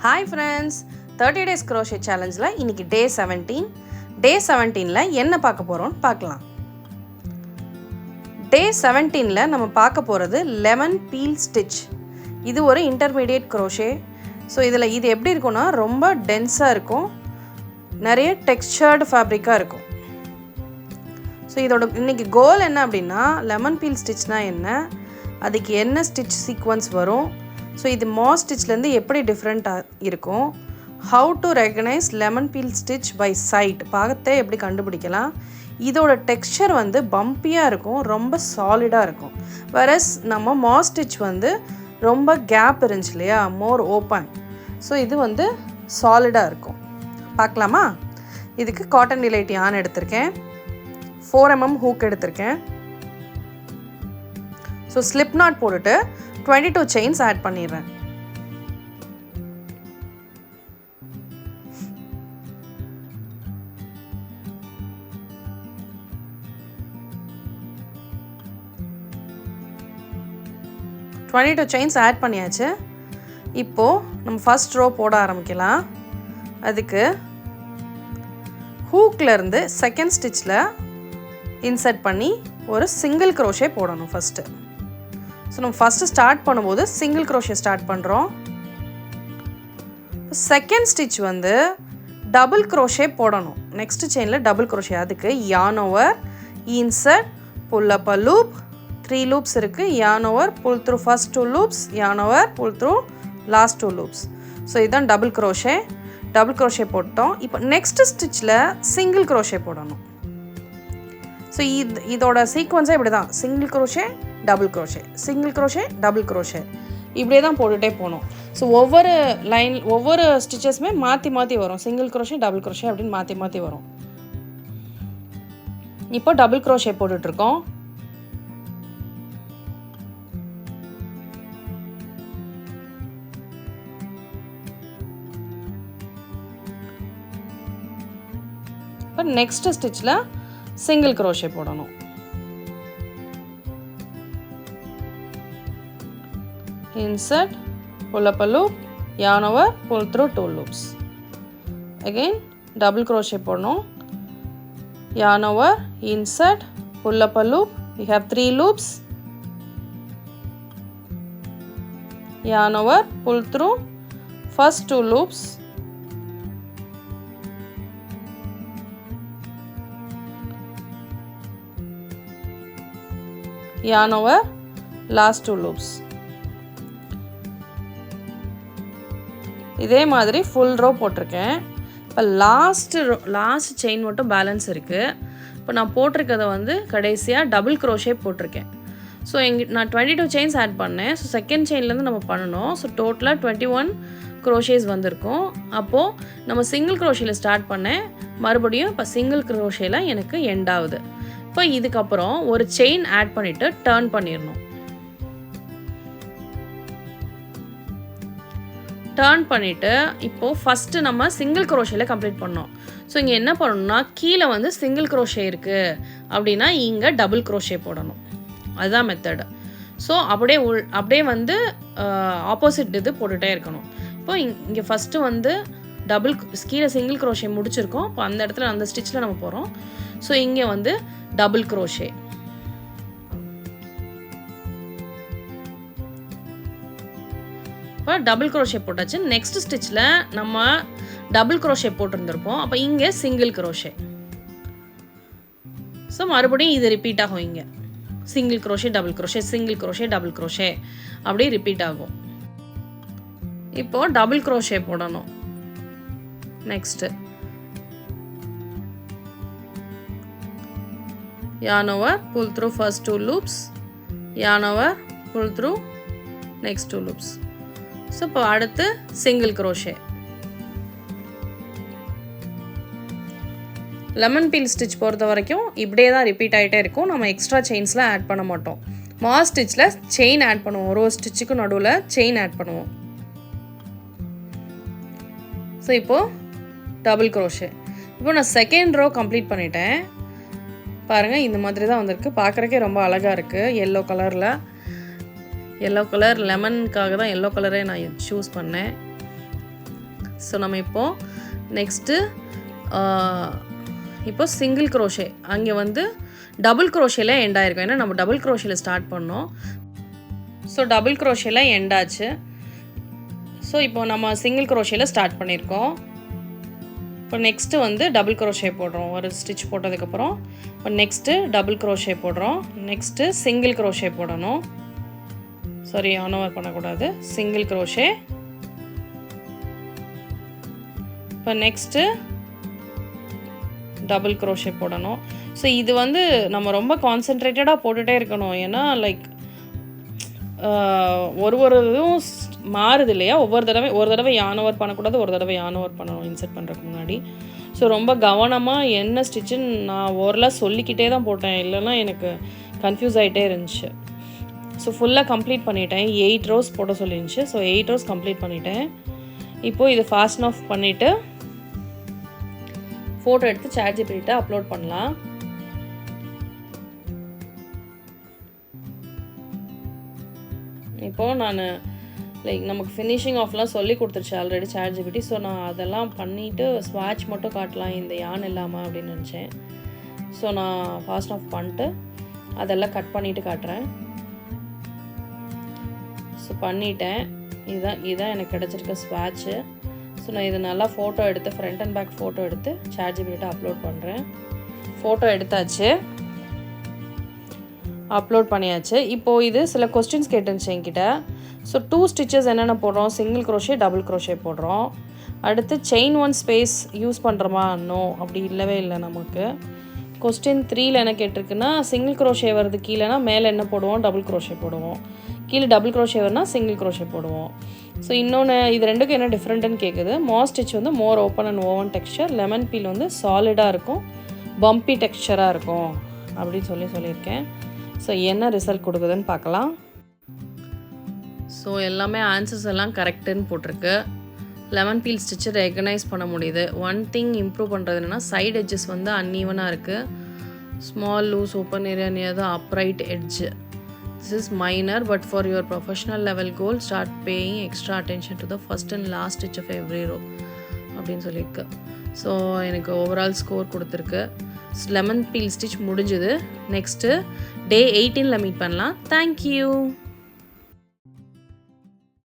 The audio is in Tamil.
ஹாய் ஃப்ரெண்ட்ஸ், 30 days crochet சேலஞ்சில் இன்றைக்கி டே 17. டே 17ல் என்ன பார்க்க போகிறோம்னு பார்க்கலாம். டே 17ல் நம்ம பார்க்க போகிறது லெமன் பீல் ஸ்டிச். இது ஒரு இன்டர்மீடியேட் crochet. ஸோ இது எப்படி இருக்கும்னா ரொம்ப டென்ஸாக இருக்கும், நிறைய டெக்ஸ்சர்டு ஃபேப்ரிக்காக இருக்கும். ஸோ இதோட இன்றைக்கி கோல் என்ன அப்படின்னா, லெமன் பீல் ஸ்டிச்னால் என்ன, அதுக்கு என்ன ஸ்டிச் சீக்வன்ஸ் வரும், ஸோ இது மாஸ் ஸ்டிச்லேருந்து எப்படி டிஃப்ரெண்ட்டாக இருக்கும், how to recognise lemon peel stitch by side, பார்த்தே எப்படி கண்டுபிடிக்கலாம், இதோட டெக்ஸ்சர் பம்பியாக இருக்கும், ரொம்ப சாலிடாக இருக்கும். வேறஸ் நம்ம மாஸ் ஸ்டிச் ரொம்ப கேப் இருந்துச்சு இல்லையா, மோர் ஓப்பன். ஸோ இது சாலிடாக இருக்கும். பார்க்கலாமா? இதுக்கு காட்டன் டிலைட் யான் எடுத்திருக்கேன், 4mm ஹூக் எடுத்திருக்கேன். ஸோ ஸ்லிப் நாட் போட்டுட்டு 22 செயின்ஸ் ஆட் பண்ணிடுறேன். செயின்ஸ் ஆட் பண்ணியாச்சு. இப்போது நம்ம ஃபர்ஸ்ட் ரோ போட ஆரம்பிக்கலாம். அதுக்கு ஹூக்லேருந்து செகண்ட் ஸ்டிச்சில் இன்சர்ட் பண்ணி ஒரு சிங்கிள் crochet போடணும் ஃபஸ்ட்டு. ஸோ நம்ம ஃபஸ்ட்டு ஸ்டார்ட் பண்ணும்போது சிங்கிள் crochet ஸ்டார்ட் பண்ணுறோம். செகண்ட் ஸ்டிச் டபுள் crochet போடணும். நெக்ஸ்ட் செயினில் டபுள் crochet. அதுக்கு yarn over, insert, pull up a loop, 3 loops இருக்குது. yarn over, pull through first 2 loops, yarn over, pull through last 2 loops. So இதுதான் டபுள் crochet போட்டோம். இப்போ நெக்ஸ்ட் ஸ்டிச்சில் சிங்கிள் crochet போடணும். ஸோ இதோட சீக்வன்ஸே இப்படி தான், single crochet, double crochet, single crochet, double crochet, இப்படியே தான் போட்டுகிட்டே போகணும். ஸோ ஒவ்வொரு ஸ்டிச்சஸுமே மாற்றி வரும், சிங்கிள் crochet, டபுள் crochet அப்படின்னு மாற்றி வரும். இப்போ டபுள் crochet போட்டுட்ருக்கோம். இப்போ நெக்ஸ்ட் ஸ்டிச்சில் சிங்கிள் crochet போடணும். Insert, pull up a loop, yarn over, pull through 2 loops. Again double crochet போடணும். yarn over, insert, pull up a loop, we have 3 loops, yarn over, pull through first 2 loops, yarn over, last 2 loops. இதே மாதிரி ஃபுல் ரோ போட்டிருக்கேன். இப்போ லாஸ்ட் செயின் மட்டும் பேலன்ஸ் இருக்குது. இப்போ நான் போட்டிருக்கதை கடைசியாக டபுள் crochet போட்டிருக்கேன். ஸோ நான் 22 செயின்ஸ் ஆட் பண்ணேன். ஸோ செகண்ட் செயின்லேருந்து நம்ம பண்ணணும். ஸோ டோட்டலாக 21 crochetஸ் வந்திருக்கும். அப்போது நம்ம சிங்கிள் crochetல ஸ்டார்ட் பண்ணேன், மறுபடியும் இப்போ சிங்கிள் crochetல எனக்கு எண்ட் ஆகுது. இப்போ இதுக்கப்புறம் ஒரு செயின் ஆட் பண்ணிவிட்டு டர்ன் பண்ணிடணும். டர்ன் பண்ணிவிட்டு இப்போது ஃபஸ்ட்டு நம்ம சிங்கிள் crochetல கம்ப்ளீட் பண்ணோம். ஸோ இங்கே என்ன பண்ணணும்னா, கீழே சிங்கிள் crochet இருக்குது அப்படின்னா இங்கே டபுள் crochet போடணும். அதுதான் மெத்தடு. ஸோ அப்படியே ஆப்போசிட் இது போட்டுகிட்டே இருக்கணும். இப்போ இங்கே ஃபஸ்ட்டு கீழே சிங்கிள் crochet முடிச்சிருக்கோம். இப்போ அந்த இடத்துல அந்த ஸ்டிச்சில் நம்ம போகிறோம். ஸோ இங்கே டபுள் crochet. இப்போ டபுள் crochet போட்டாச்சு. நெக்ஸ்ட் ஸ்டிச்சில் நம்ம டபுள் crochet போட்டிருந்துருப்போம். அப்போ இங்கே சிங்கிள் crochet. ஸோ மறுபடியும் இது ரிப்பீட் ஆகும். இங்கே single crochet, double crochet, single crochet, double crochet அப்படியே ரிப்பீட் ஆகும். இப்போது டபுள் crochet போடணும். Next yarn over, pull through first 2 loops, yarn over, pull through next 2 loops. So இப்போ அடுத்து single crochet. Lemon peel stitch பொறுத்த வரைக்கும் இப்படியே தான் ரிப்பீட் ஆகிட்டே இருக்கும். நம்ம எக்ஸ்ட்ரா செயின்ஸ்லாம் ஆட் பண்ண மாட்டோம். மாஸ் ஸ்டிச்சில் செயின் ஆட் பண்ணுவோம், ஒரு ஸ்டிச்சுக்கு நடுவில் செயின் ஆட் பண்ணுவோம். ஸோ இப்போது டபுள் crochet. இப்போ நான் செகண்ட் ரோ கம்ப்ளீட் பண்ணிட்டேன். பாருங்கள், இந்த மாதிரி தான் வந்திருக்கு. பார்க்குறக்கே ரொம்ப அழகாக இருக்குது. எல்லோ கலர் லெமனுக்காக தான் எல்லோ கலரே நான் சூஸ் பண்ணேன். ஸோ நம்ம நெக்ஸ்ட்டு இப்போ சிங்கிள் க்ரோஷே அங்கே வந்து டபுள் க்ரோஷேல எண்ட் ஆயிருக்கும். ஏன்னா நம்ம டபுள் க்ரோஷேல ஸ்டார்ட் பண்ணோம். ஸோ டபுள் க்ரோஷேல எண்ட் ஆச்சு. ஸோ இப்போ நம்ம சிங்கிள் க்ரோஷேல ஸ்டார்ட் பண்ணியிருக்கோம். இப்போ நெக்ஸ்ட்டு வந்து டபுள் க்ரோஷே போடுறோம். ஒரு ஸ்டிச் போட்டதுக்கப்புறம் இப்போ நெக்ஸ்ட்டு டபுள் க்ரோஷே போடுறோம். நெக்ஸ்ட்டு சிங்கிள் க்ரோஷே போடணும். சாரி, ஆன் ஓவர் பண்ணக்கூடாது. Single crochet. இப்போ நெக்ஸ்ட்டு டபுள் க்ரோஷே போடணும். ஸோ இது வந்து நம்ம ரொம்ப கான்சென்ட்ரேட்டடாக போட்டுகிட்டே இருக்கணும். ஏன்னா லைக் ஒரு இதுவும் மாறுது இல்லையா, ஒரு தடவை யான் ஓவர் பண்ணக்கூடாது, ஒரு தடவை யான் ஓவர் பண்ணணும் இன்சர்ட் பண்ணுறதுக்கு முன்னாடி. ஸோ ரொம்ப கவனமாக என்ன ஸ்டிச்சுன்னு நான் ஓரளவு சொல்லிக்கிட்டே தான் போட்டேன், இல்லைன்னா எனக்கு கன்ஃபியூஸ் ஆகிட்டே இருந்துச்சு. ஸோ ஃபுல்லாக கம்ப்ளீட் பண்ணிட்டேன். 8 rows போட சொல்லிருந்துச்சு. ஸோ 8 rows கம்ப்ளீட் பண்ணிட்டேன். இப்போது இது ஃபாஸ்டன் ஆஃப் பண்ணிவிட்டு ஃபோட்டோ எடுத்து ChatGPT அப்லோட் பண்ணலாம். இப்போது நான் லைக் நமக்கு ஃபினிஷிங் ஆஃப்லாம் சொல்லி கொடுத்துருச்சு ஆல்ரெடி ChatGPT. ஸோ நான் அதெல்லாம் பண்ணிவிட்டு ஸ்வாட்ச் மட்டும் காட்டலாம் இந்த யான் இல்லாமல் அப்படின்னு நினச்சேன். ஸோ நான் ஃபாஸ்ட் ஆஃப் பண்ணிட்டு அதெல்லாம் கட் பண்ணிவிட்டு காட்டுறேன். ஸோ பண்ணிட்டேன். இதுதான் எனக்கு கிடச்சிருக்க ஸ்வாட்ச்சு. ஸோ நான் இதை நல்லா ஃபோட்டோ எடுத்து ஃப்ரண்ட் அண்ட் பேக் ஃபோட்டோ எடுத்து ChatGPT அப்லோட் பண்ணுறேன். ஃபோட்டோ எடுத்தாச்சு, அப்லோட் பண்ணியாச்சு. இப்போது இது சில கொஸ்டின்ஸ் கேட்டுருந்துச்சு என்கிட்ட. ஸோ 2 ஸ்டிச்சஸ் என்னென்ன போடுறோம், சிங்கிள் க்ரோஷே டபுள் க்ரோஷே போடுறோம். அடுத்து செயின் 1 ஸ்பேஸ் யூஸ் பண்ணுறோமா, நோ, அப்படி இல்லவே இல்லை நமக்கு. கொஸ்டின் 3ல் என்ன கேட்டிருக்குன்னா, சிங்கிள் க்ரோஷே வருது கீழேனா மேலே என்ன போடுவோம், டபுள் க்ரோஷே போடுவோம். கீழே டபுள் க்ரோஷே வரும்னா சிங்கிள் க்ரோஷே போடுவோம். ஸோ இன்னொன்று இது ரெண்டுக்கும் என்ன டிஃப்ரெண்ட்டுன்னு கேட்குது. மாஸ் ஸ்டிச் வந்து more open and even texture, lemon peel வந்து சாலிடாக இருக்கும், பம்பி டெக்ஸ்சராக இருக்கும் அப்படின்னு சொல்லியிருக்கேன். ஸோ என்ன ரிசல்ட் கொடுக்குதுன்னு பார்க்கலாம். ஸோ எல்லாமே ஆன்சர்ஸ் எல்லாம் கரெக்டுன்னு போட்டிருக்கு. லெமன் பீல் ஸ்டிச்சு ரெகனைஸ் பண்ண முடியுது. ஒன் திங் இம்ப்ரூவ் பண்ணுறது என்னென்னா சைடு எட்ஜஸ் வந்து அன்ஈவனாக இருக்குது. Small loose open area near the upright edge. This is minor, but for your professional level goal, start paying extra attention to the first and last stitch of every row அப்படின்னு சொல்லியிருக்கு. ஸோ எனக்கு ஓவரால் ஸ்கோர் கொடுத்துருக்கு. லெமன் பீல் ஸ்டிச் முடிஞ்சுது. நெக்ஸ்ட்டு டே 18ல் மீட் பண்ணலாம். தேங்க்யூ.